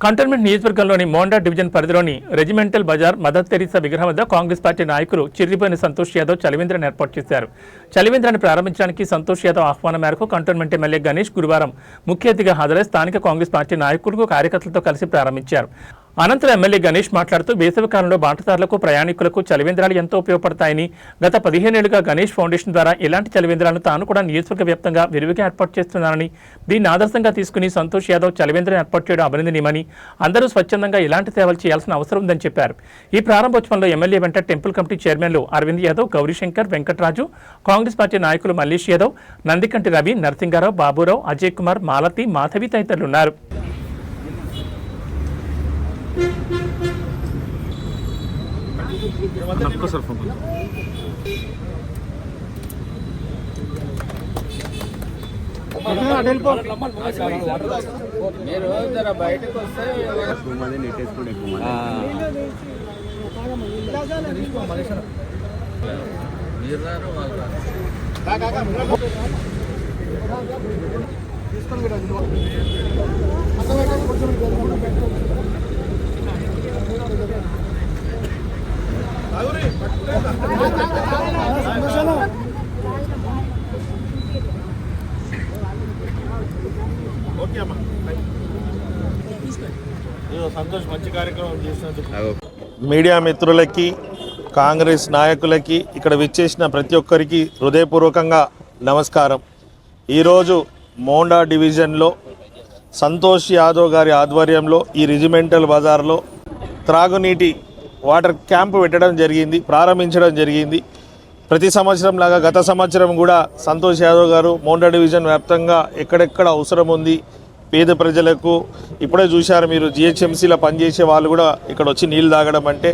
Cantonment నియోజకవర్గంలోని Monda division పరిధిలోని regimental Bazar mother Teresa విగ్రహం వద్ద కాంగ్రెస్ పార్టీ నాయకులు చిర్రిపోయిన సంతోష్ యాదవ్ చలివేంద్రాన్ని ఏర్పాటు చేశారు. చలివేంద్రాన్ని ప్రారంభించడానికి సంతోష్ యాదవ్ ఆహ్వానం మేరకు కంటోన్మెంట్ ఎమ్మెల్యే గణేష్ గురువారం ముఖ్య అతిథిగా హాజరై స్థానిక కాంగ్రెస్ పార్టీ నాయకులకు కార్యకర్తలతో కలిసి ప్రారంభించారు. అనంతరం ఎమ్మెల్యే గణేష్ మాట్లాడుతూ వేసవి కాలంలో బాటసారులకు ప్రయాణికులకు చలివేంద్రాలు ఎంతో ఉపయోగపడతాయని గత 15 ఏళ్లుగా గణేష్ ఫౌండేషన్ ద్వారా ఇలాంటి చలివేంద్రాలను తాను కూడా నియోజకవర్గ వ్యాప్తంగా విరివిగా ఏర్పాటు చేస్తున్నానని, దీన్ని ఆదర్శంగా తీసుకుని సంతోష్ యాదవ్ చలివేంద్రం ఏర్పాటు చేయడం అభినందనీయమని, అందరూ స్వచ్ఛందంగా ఇలాంటి సేవలు చేయాల్సిన అవసరం ఉందని చెప్పారు. ఈ ప్రారంభోత్సవంలో ఎమ్మెల్యే వెంట టెంపుల్ కమిటీ చైర్మన్లు అరవింద్ యాదవ్, గౌరీశంకర్, వెంకటరాజు, కాంగ్రెస్ పార్టీ నాయకులు మల్లేష్ యాదవ్, నందికంటి రవి, నరసింగారావు, బాబురావు, అజయ్ కుమార్, మాలతి, మాధవి తదితరులున్నారు. మీరు జర బయటకు వస్తే సంతోష్ మంచి కార్యక్రమం చేసినందుకు మీడియా మిత్రులకి, కాంగ్రెస్ నాయకులకి, ఇక్కడ విచ్చేసిన ప్రతి ఒక్కరికి హృదయపూర్వకంగా నమస్కారం. ఈరోజు మోండా డివిజన్లో సంతోష్ యాదవ్ గారి ఆధ్వర్యంలో ఈ రెజిమెంటల్ బజార్లో త్రాగునీటి వాటర్ క్యాంపు ప్రారంభించడం జరిగింది. ప్రతి సంవత్సరం లాగా గత సంవత్సరం కూడా సంతోష్ యాదవ్ గారు మోండా డివిజన్ వ్యాప్తంగా ఎక్కడెక్కడ అవసరం ఉంది పేద ప్రజలకు, ఇప్పుడే చూశారు మీరు, జిహెచ్ఎంసీలో పనిచేసే వాళ్ళు కూడా ఇక్కడ వచ్చి నీళ్ళు తాగడం అంటే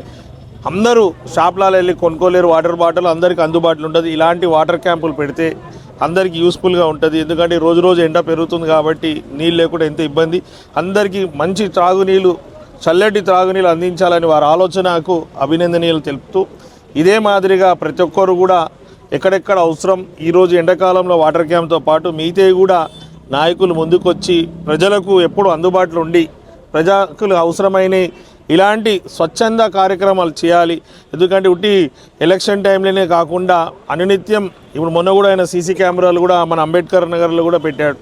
అందరూ షాప్లలో వెళ్ళి కొనుక్కోలేరు. వాటర్ బాటిల్ అందరికీ అందుబాటులో ఉంటుంది. ఇలాంటి వాటర్ క్యాంపులు పెడితే అందరికీ యూస్ఫుల్గా ఉంటుంది. ఎందుకంటే రోజు ఎండ పెరుగుతుంది కాబట్టి నీళ్ళు లేకుండా ఎంత ఇబ్బంది. అందరికీ మంచి త్రాగునీళ్ళు, చల్లటి త్రాగునీళ్ళు అందించాలని వారి ఆలోచనకు అభినందనీయాలు తెలుపుతూ, ఇదే మాదిరిగా ప్రతి ఒక్కరు కూడా ఎక్కడెక్కడ అవసరం, ఈరోజు ఎండాకాలంలో వాటర్ క్యాంప్తో పాటు మిగతా కూడా నాయకులు ముందుకొచ్చి ప్రజలకు ఎప్పుడు అందుబాటులో ఉండి ప్రజలకు అవసరమైన ఇలాంటి స్వచ్ఛంద కార్యక్రమాలు చేయాలి. ఎందుకంటే ఉట్టి ఎలక్షన్ టైంలోనే కాకుండా అనునిత్యం, ఇప్పుడు మొన్న కూడా ఆయన సీసీ కెమెరాలు కూడా మన అంబేద్కర్ నగర్లో కూడా పెట్టాడు.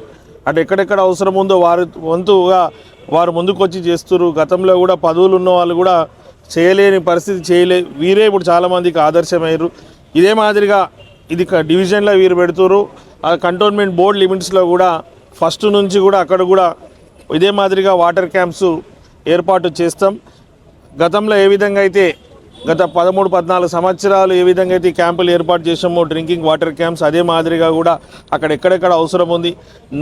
అటు ఎక్కడెక్కడ అవసరం ఉందో వారి వంతుగా వారు ముందుకొచ్చి చేస్తున్నారు. గతంలో కూడా పదవులు ఉన్న వాళ్ళు కూడా చేయలేని పరిస్థితి వీరే ఇప్పుడు చాలామందికి ఆదర్శమయ్యారు. ఇదే మాదిరిగా ఇది డివిజన్లో వీరు పెడుతున్నారు. ఆ కంటోన్మెంట్ బోర్డు లిమిట్స్లో కూడా ఫస్ట్ నుంచి కూడా అక్కడ కూడా ఇదే మాదిరిగా వాటర్ క్యాంప్స్ ఏర్పాటు చేస్తాం. గతంలో ఏ విధంగా అయితే గత 13-14 సంవత్సరాలు ఏ విధంగా అయితే క్యాంపులు ఏర్పాటు చేసామో డ్రింకింగ్ వాటర్ క్యాంప్స్, అదే మాదిరిగా కూడా అక్కడ ఎక్కడెక్కడ అవసరం ఉంది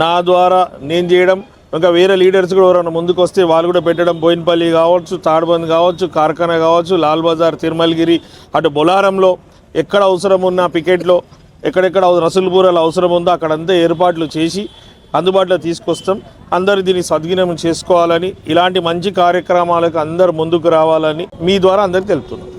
నా ద్వారా నేను చేయడం, ఇంకా వేరే లీడర్స్ కూడా ఎవరైనా ముందుకు వస్తే వాళ్ళు కూడా పెట్టడం. బోయిన్పల్లి కావచ్చు, తాడ్బంద్ కావచ్చు, కార్ఖానా కావచ్చు, లాల్ బజార్, తిరుమలగిరి, అటు బొలారంలో ఎక్కడ అవసరం ఉన్న పికెట్లో ఎక్కడెక్కడ రసూల్పూర్లో అవసరం ఉందో అక్కడంతా ఏర్పాట్లు చేసి అందుబాటులో తీసుకొస్తాం. అందరూ దీన్ని సద్వినియోగం చేసుకోవాలని, ఇలాంటి మంచి కార్యక్రమాలకు అందరూ ముందుకు రావాలని మీ ద్వారా అందరికీ తెలుపుతున్నాం.